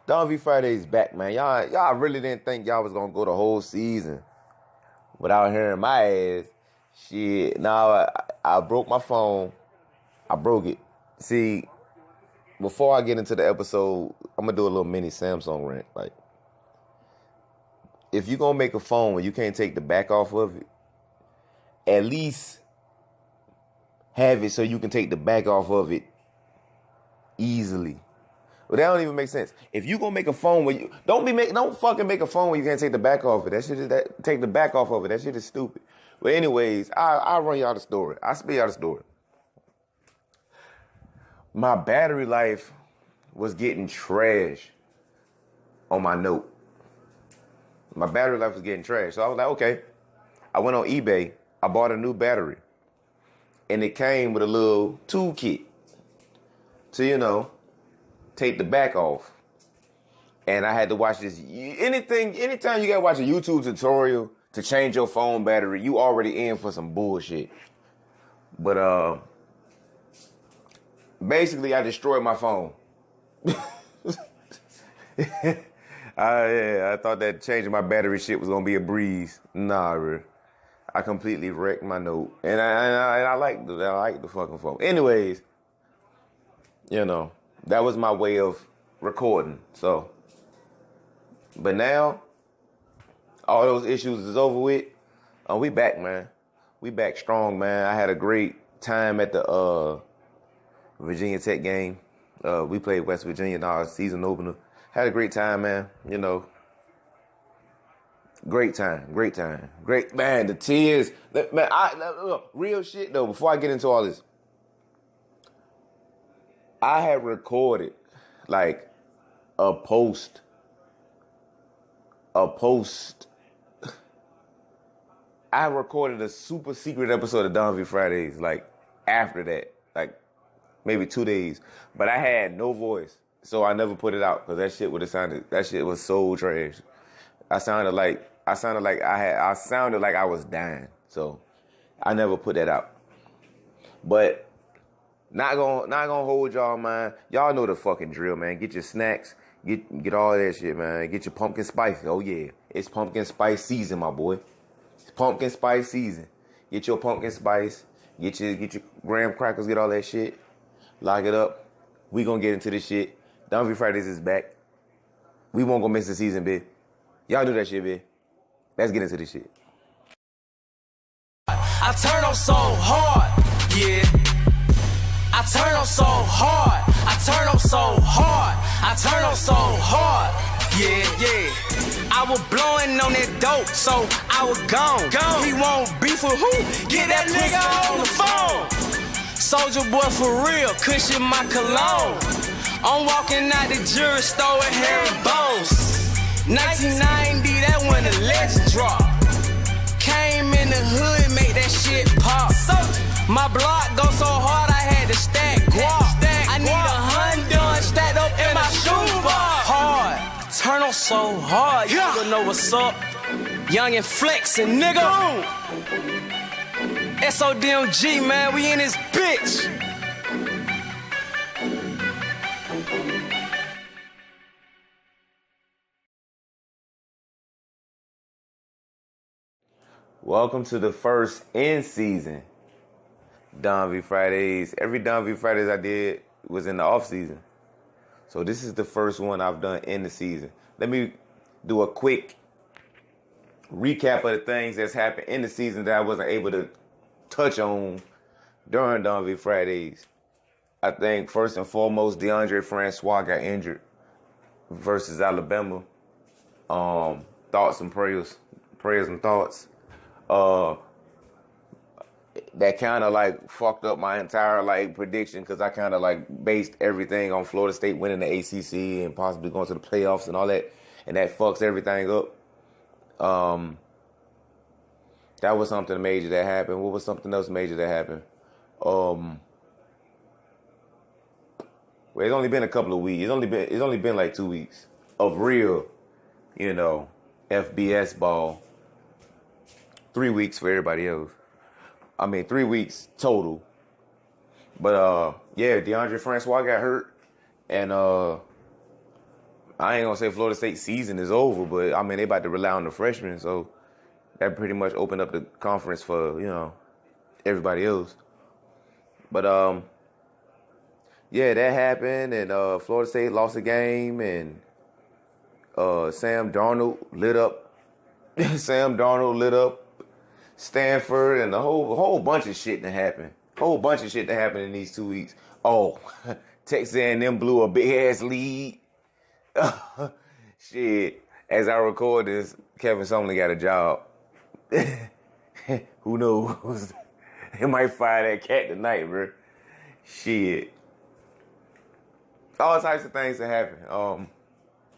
Don V Friday's back, man. Y'all really didn't think y'all was gonna go the whole season without hearing my ass. Shit. Now I broke my phone. I broke it. See, before I get into the episode, I'm gonna do a little mini Samsung rant. Like, if you're gonna make a phone where you can't take the back off of it, at least have it so you can take the back off of it easily. Well, that don't even make sense. If you gonna make a phone where you don't fucking make a phone where you can't take the back off of it. That shit is take the back off of it. That shit is stupid. But anyways, I'll run y'all the story. I'll spit y'all the story. My battery life was getting trash on my Note. My battery life was getting trash. So I was like, okay. I went on eBay. I bought a new battery. And it came with a little toolkit to, take the back off. And I had to watch this. Anytime you gotta watch a YouTube tutorial to change your phone battery, you already in for some bullshit. But basically I destroyed my phone. I thought that changing my battery shit was gonna be a breeze. Nah, bro. I completely wrecked my Note. And I like the fucking phone. Anyways, that was my way of recording. So, but now, all those issues is over with. We back, man. We back strong, man. I had a great time at the Virginia Tech game. We played West Virginia in our season opener. Had a great time, man. Great time. Great, man, the tears. Man, look, real shit, though, before I get into all this. I had recorded, like, a post. I recorded a super secret episode of Don V Fridays, like, after that. Like, maybe 2 days. But I had no voice, so I never put it out, because that shit was so trash. I sounded like I was dying, so I never put that out. But not gonna hold y'all, man. Y'all know the fucking drill, man. Get your snacks, get all that shit, man. Get your pumpkin spice. Oh yeah, it's pumpkin spice season, my boy. It's pumpkin spice season. Get your pumpkin spice. Get your graham crackers. Get all that shit. Lock it up. We gonna get into this shit. Don V Fridays is back. We won't go miss the season, bitch. Y'all do that shit, bitch. Let's get into this shit. I turn on so hard, yeah. I turn on so hard. I turn on so hard. I turn on so hard, yeah. I was blowing on that dope, so I was gone. He won't beef with who? Get that nigga on the phone. Soldier boy for real, cushion my cologne. I'm walking out the jury store with hair and bones. 1990, that when the legend dropped. Came in the hood, make that shit pop. My block go so hard, I had to stack guap. I need $100 stacked up in my shoebox. Hard, turn on so hard, you don't know what's up. Young and flexin', nigga. SODMG, man, we in this bitch. Welcome to the first in-season Don V Fridays. Every Don V Fridays I did was in the off-season. So this is the first one I've done in the season. Let me do a quick recap of the things that's happened in the season that I wasn't able to touch on during Don V Fridays. I think first and foremost, DeAndre Francois got injured versus Alabama. Thoughts and prayers and thoughts. That kind of like fucked up my entire like prediction, because I kind of like based everything on Florida State winning the ACC and possibly going to the playoffs and all that, and that fucks everything up. That was something major that happened. What was something else major that happened? Well, it's only been a couple of weeks. It's only been like 2 weeks of real, FBS ball. 3 weeks for everybody else. 3 weeks total. But DeAndre Francois got hurt, and I ain't gonna say Florida State season is over, but I mean they about to rely on the freshmen, so that pretty much opened up the conference for everybody else. But yeah, that happened, and Florida State lost a game, and Sam Darnold lit up. Sam Darnold lit up Stanford, and a whole bunch of shit that happened. Whole bunch of shit that happened in these 2 weeks. Oh, Texas A&M blew a big ass lead. Shit. As I record this, Kevin Sumlin got a job. Who knows? He might fire that cat tonight, bro. Shit. All types of things that happen.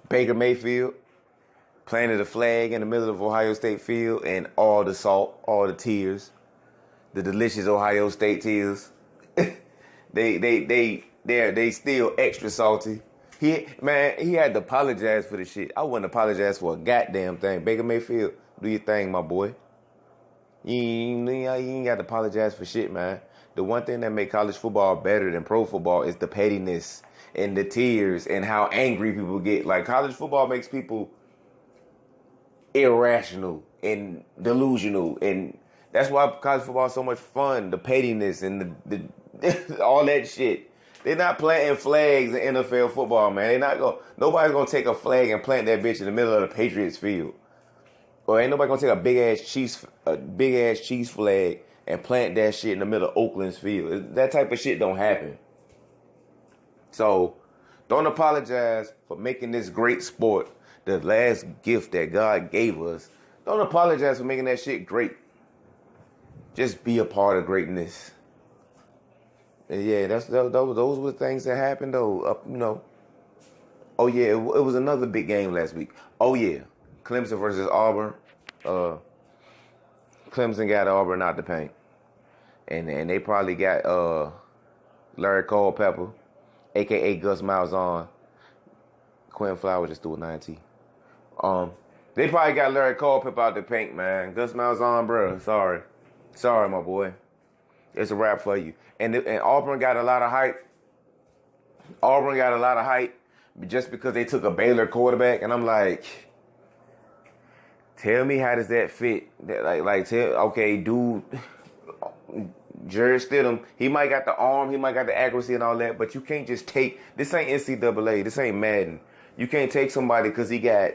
Baker Mayfield planted a flag in the middle of Ohio State field, and all the salt, all the tears, the delicious Ohio State tears, they still extra salty. He had to apologize for the shit. I wouldn't apologize for a goddamn thing. Baker Mayfield, do your thing, my boy. You ain't got to apologize for shit, man. The one thing that make college football better than pro football is the pettiness and the tears and how angry people get. Like, college football makes people irrational and delusional, and that's why college football is so much fun. The pettiness and the all that shit. They're not planting flags in NFL football, man. Nobody's gonna take a flag and plant that bitch in the middle of the Patriots field. Or ain't nobody gonna take a big ass Chiefs flag and plant that shit in the middle of Oakland's field. That type of shit don't happen. So don't apologize for making this great sport the last gift that God gave us. Don't apologize for making that shit great. Just be a part of greatness. And yeah, those were the things that happened though. Oh yeah, it was another big game last week. Oh yeah, Clemson versus Auburn. Clemson got Auburn out the paint, and they probably got Larry Culpepper, aka Gus Malzahn. Quentin Flowers just threw a 90. They probably got Larry Culpepper out the paint, man. Gus Malzahn, bro. Sorry, my boy. It's a wrap for you. And Auburn got a lot of hype. Just because they took a Baylor quarterback, and I'm like, tell me how does that fit? Dude, Jared Stidham, he might got the arm, he might got the accuracy and all that, but you can't just take, this ain't NCAA, this ain't Madden. You can't take somebody because he got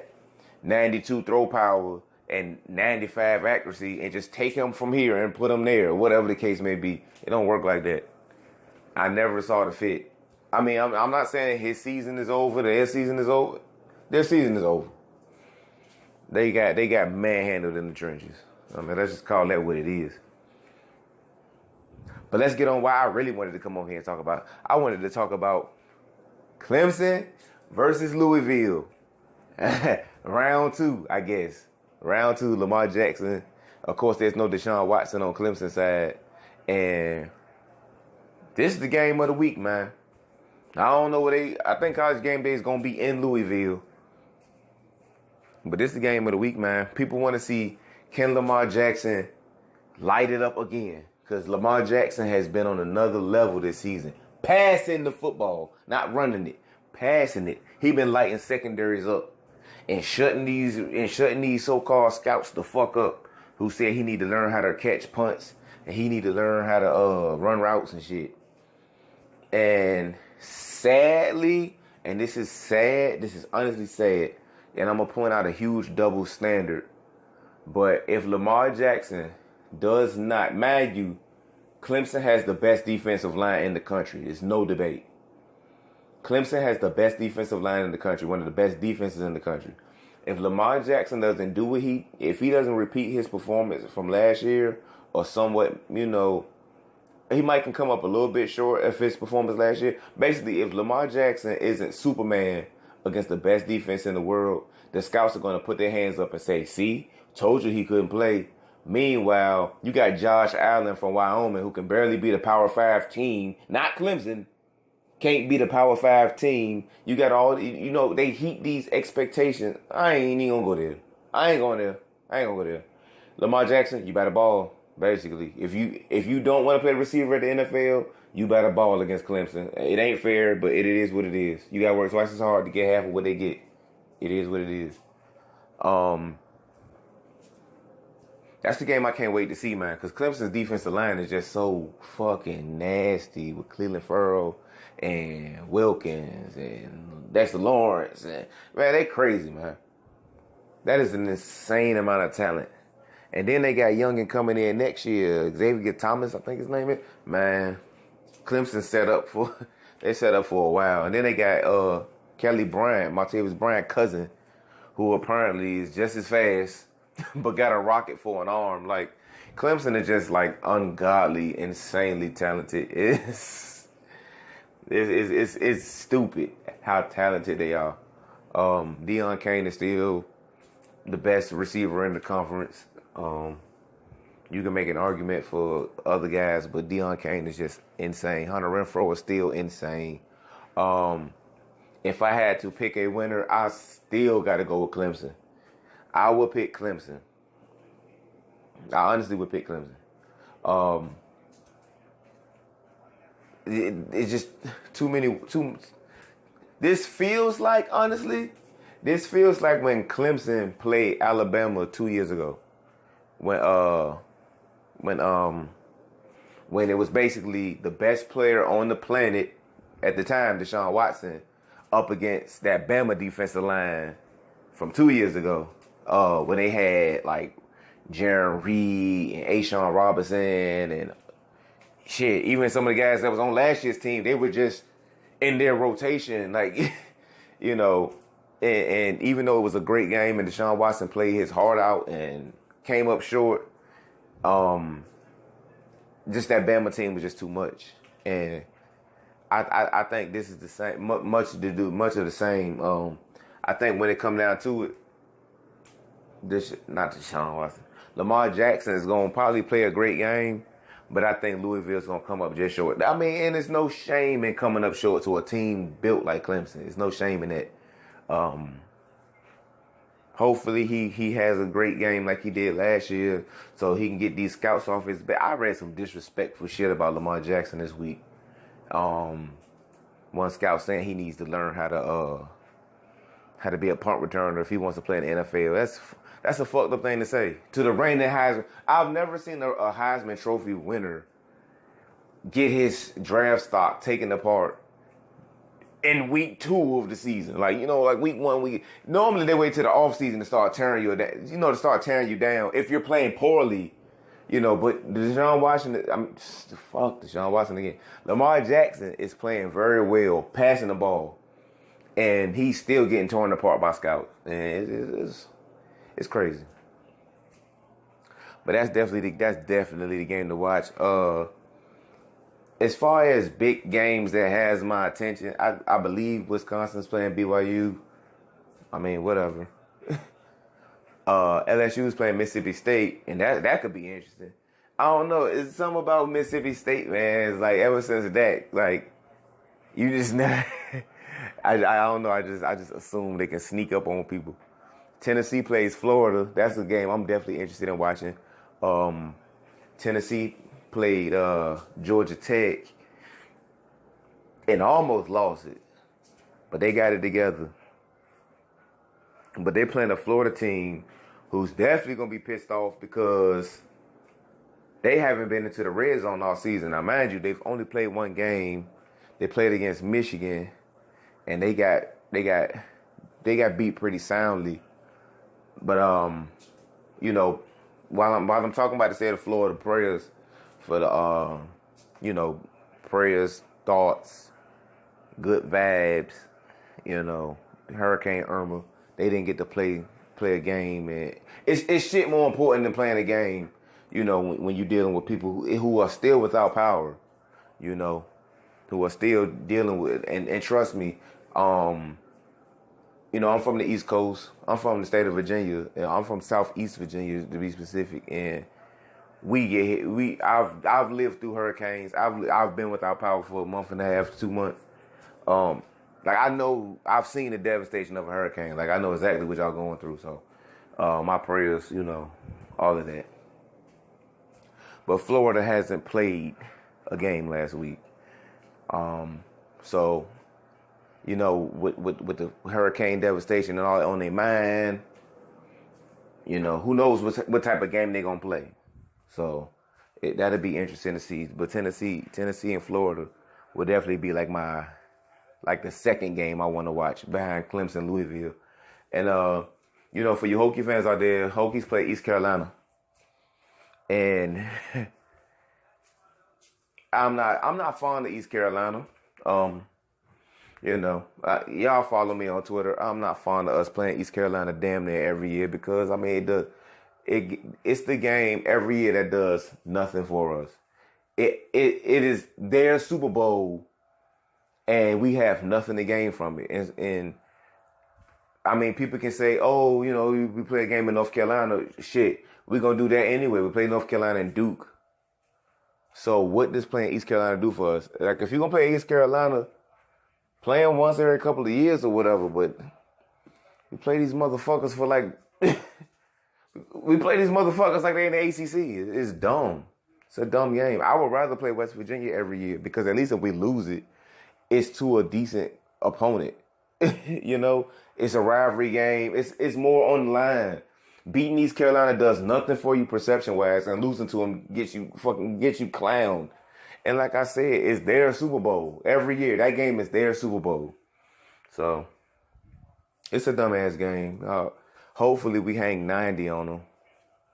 92 throw power and 95 accuracy and just take him from here and put him there, whatever the case may be. It don't work like that. I never saw the fit. I mean, I'm not saying his season is over, their season is over. Their season is over. They got manhandled in the trenches. I mean, let's just call that what it is. But let's get on why I really wanted to come on here and talk about. I wanted to talk about Clemson versus Louisville. Round 2, I guess. Round 2, Lamar Jackson. Of course, there's no Deshaun Watson on Clemson's side. And this is the game of the week, man. I don't know I think College Game Day is going to be in Louisville. But this is the game of the week, man. People want to see, can Lamar Jackson light it up again? Because Lamar Jackson has been on another level this season. Passing the football, not running it. Passing it. He been lighting secondaries up and shutting these so-called scouts the fuck up who said he need to learn how to catch punts and he need to learn how to run routes and shit. And sadly, and this is sad, this is honestly sad, and I'm going to point out a huge double standard. But if Lamar Jackson does not, mind you, Clemson has the best defensive line in the country. There's no debate. Clemson has the best defensive line in the country, one of the best defenses in the country. If Lamar Jackson doesn't do if he doesn't repeat his performance from last year, or somewhat, he might can come up a little bit short of his performance last year. Basically, if Lamar Jackson isn't Superman against the best defense in the world, the scouts are going to put their hands up and say, see, told you he couldn't play. Meanwhile, you got Josh Allen from Wyoming who can barely beat a Power 5 team, not Clemson, can't beat a Power 5 team. You got all, they heap these expectations. I ain't even going to go there. I ain't going to go there. Lamar Jackson, you better ball. Basically, if you don't want to play receiver at the NFL, you better ball against Clemson. It ain't fair, but it is what it is. You got to work twice as hard to get half of what they get. It is what it is. That's the game I can't wait to see, man, because Clemson's defensive line is just so fucking nasty with Cleveland Farrell and Wilkins and Dexter Lawrence. And, man, they crazy, man. That is an insane amount of talent. And then they got Youngin coming in next year. Xavier Thomas, I think his name is. Man, Clemson set up for a while. And then they got Kelly Bryant, Martavis Bryant cousin, who apparently is just as fast, but got a rocket for an arm. Like, Clemson is just like ungodly, insanely talented. It's stupid how talented they are. Deion Kane is still the best receiver in the conference. You can make an argument for other guys, but Deion Kane is just insane. Hunter Renfrow is still insane. If I had to pick a winner, I still got to go with Clemson. I would pick Clemson. I honestly would pick Clemson. It's just too many. This feels like, honestly, when Clemson played Alabama 2 years ago, when it was basically the best player on the planet at the time, Deshaun Watson, up against that Bama defensive line from 2 years ago, when they had like Jaron Reed and Ashawn Robinson and shit. Even some of the guys that was on last year's team, they were just in their rotation, like, you know. And even though it was a great game and Deshaun Watson played his heart out and came up short, just that Bama team was just too much. And I think this is the same, much of the same. I think when it come down to it, not Deshaun Watson, Lamar Jackson is going to probably play a great game, but I think Louisville's going to come up just short. I mean, and there's no shame in coming up short to a team built like Clemson. There's no shame in that. Hopefully he has a great game like he did last year so he can get these scouts off his back. I read some disrespectful shit about Lamar Jackson this week. One scout saying he needs to learn how to be a punt returner if he wants to play in the NFL. That's a fucked up thing to say. To the reigning Heisman. I've never seen a Heisman Trophy winner get his draft stock taken apart in week 2 of the season. Like, you know, like week 1, normally they wait till the offseason to start tearing you down, to start tearing you down if you're playing poorly, but Deshaun Watson, fuck Deshaun Watson again. Lamar Jackson is playing very well, passing the ball, and he's still getting torn apart by scouts. And it's crazy. But that's definitely the game to watch. As far as big games that has my attention, I believe Wisconsin's playing BYU. I mean, whatever. LSU's playing Mississippi State, and that could be interesting. I don't know. It's something about Mississippi State, man. It's like ever since that, like, you just not. I don't know. I just assume they can sneak up on people. Tennessee plays Florida. That's a game I'm definitely interested in watching. Tennessee played Georgia Tech and almost lost it, but they got it together. But they're playing a Florida team who's definitely going to be pissed off because they haven't been into the red zone all season. Now, mind you, they've only played one game. They played against Michigan, and they got beat pretty soundly. But while I'm talking about the state of Florida, prayers for the prayers, thoughts, good vibes. Hurricane Irma, they didn't get to play a game, and it's shit more important than playing a game. When you're dealing with people who are still without power, who are still dealing with, and trust me, I'm from the East Coast. I'm from the state of Virginia. I'm from Southeast Virginia, to be specific. And we get hit. I've lived through hurricanes. I've been without power for a month and a half, 2 months. I know I've seen the devastation of a hurricane. Like, I know exactly what y'all going through. So, my prayers, all of that. But Florida hasn't played a game last week. So you know, with the hurricane devastation and all on their mind. You know, who knows what type of game they're gonna play. So that'll be interesting to see. But Tennessee and Florida will definitely be like the second game I want to watch behind Clemson, Louisville. And you know, for you Hokie fans out there, Hokies play East Carolina. And I'm not fond of East Carolina. You know, y'all follow me on Twitter. I'm not fond of us playing East Carolina damn near every year because I mean it's the game every year that does nothing for us. It is their Super Bowl, and we have nothing to gain from it. And I mean, people can say, oh, you know, we play a game in North Carolina. Shit, we're gonna do that anyway. We play North Carolina and Duke. So what does playing East Carolina do for us? Like, if you're gonna play East Carolina, play them once every couple of years or whatever, but we play these motherfuckers for like we play these motherfuckers like they in the ACC. It's dumb. It's a dumb game. I would rather play West Virginia every year because at least if we lose it, it's to a decent opponent. You know, it's a rivalry game. It's more on the line. Beating East Carolina does nothing for you perception wise, and losing to them gets you clowned. And like I said, it's their Super Bowl every year. That game is their Super Bowl. So it's a dumbass game. Hopefully we hang 90 on them.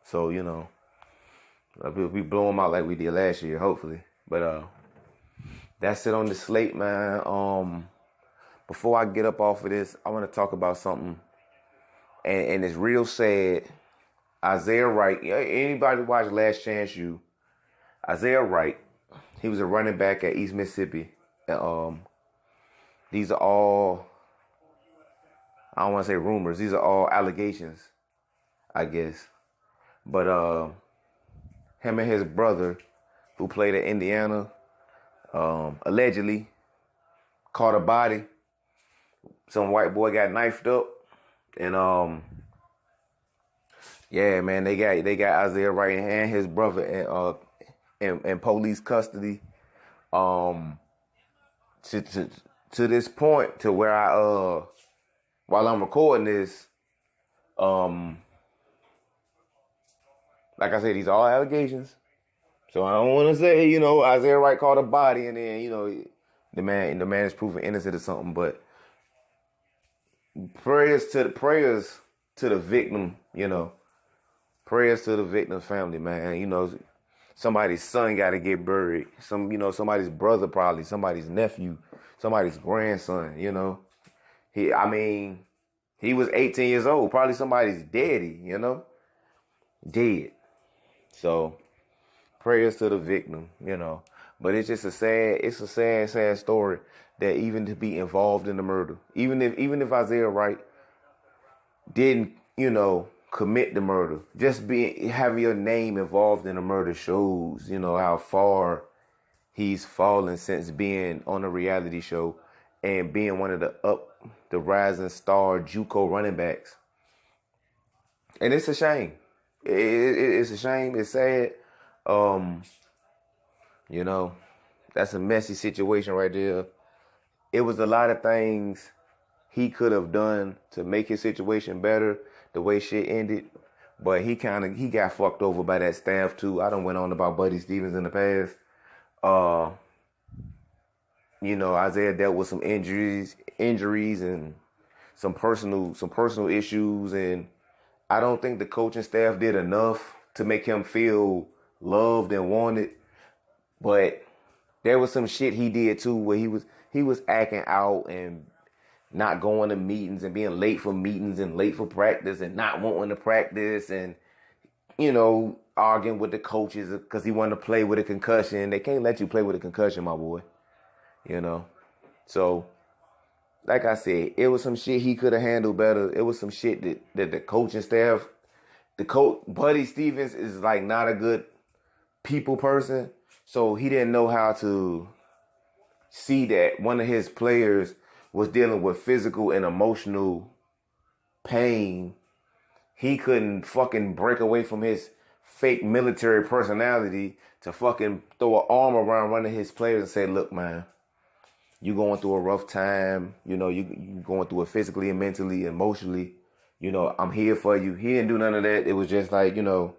So, you know, we blow them out like we did last year, hopefully. But that's it on the slate, man. Before I get up off of this, I want to talk about something. And it's real sad. Isaiah Wright. Anybody watch Last Chance U? Isaiah Wright. He was a running back at East Mississippi. These are all, I don't want to say rumors. These are all allegations, I guess. But him and his brother, who played at Indiana, allegedly caught a body. Some white boy got knifed up. And yeah, man, they got Isaiah Wright and his brother in police custody. To this point, to where I while I'm recording this, like I said, these are all allegations. So I don't want to say, you know, Isaiah Wright caught a body and then, you know, the man is proven innocent or something. But prayers to the victim, you know. Prayers to the victim's family, man. You know, somebody's son got to get buried. Somebody's brother probably, somebody's nephew, somebody's grandson, you know. He was 18 years old. Probably somebody's daddy, you know. Dead. So, prayers to the victim, you know. But it's just a sad story that even to be involved in the murder, even if Isaiah Wright didn't, you know, commit the murder, just having your name involved in a murder shows, you know, how far he's fallen since being on a reality show and being one of the rising star JUCO running backs. And it's a shame. It's a shame. It's sad. You know, that's a messy situation right there. It was a lot of things he could have done to make his situation better, the way shit ended. But he got fucked over by that staff too. I done went on about Buddy Stevens in the past. You know, Isaiah dealt with some injuries and some personal issues, and I don't think the coaching staff did enough to make him feel loved and wanted. But there was some shit he did too where he was acting out and not going to meetings and being late for meetings and late for practice and not wanting to practice and, you know, arguing with the coaches because he wanted to play with a concussion. They can't let you play with a concussion, my boy. You know? So, like I said, it was some shit he could have handled better. It was some shit that the coaching staff, Buddy Stevens is like not a good people person. So he didn't know how to see that one of his players was dealing with physical and emotional pain. He couldn't fucking break away from his fake military personality to fucking throw an arm around one of his players and say, look, man, you going through a rough time, you know, you going through it physically and mentally, emotionally, you know, I'm here for you. He didn't do none of that. It was just like, you know,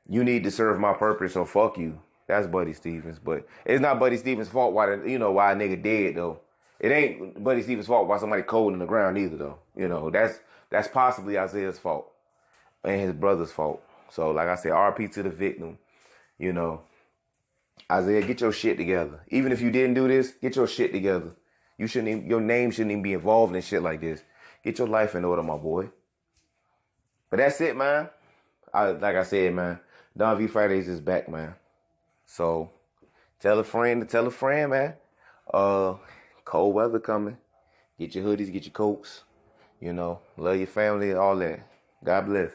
you need to serve my purpose, so fuck you. That's Buddy Stevens. But it's not Buddy Stevens' fault why a nigga dead though. It ain't Buddy Stevens' fault why somebody cold in the ground either though. You know, that's possibly Isaiah's fault and his brother's fault. So like I said, RP to the victim, you know. Isaiah, get your shit together. Even if you didn't do this, get your shit together. Your name shouldn't even be involved in shit like this. Get your life in order, my boy. But that's it, man. Like I said, man, Don V Fridays is back, man. So tell a friend to tell a friend, man. Cold weather coming. Get your hoodies, get your coats. You know, love your family, all that. God bless.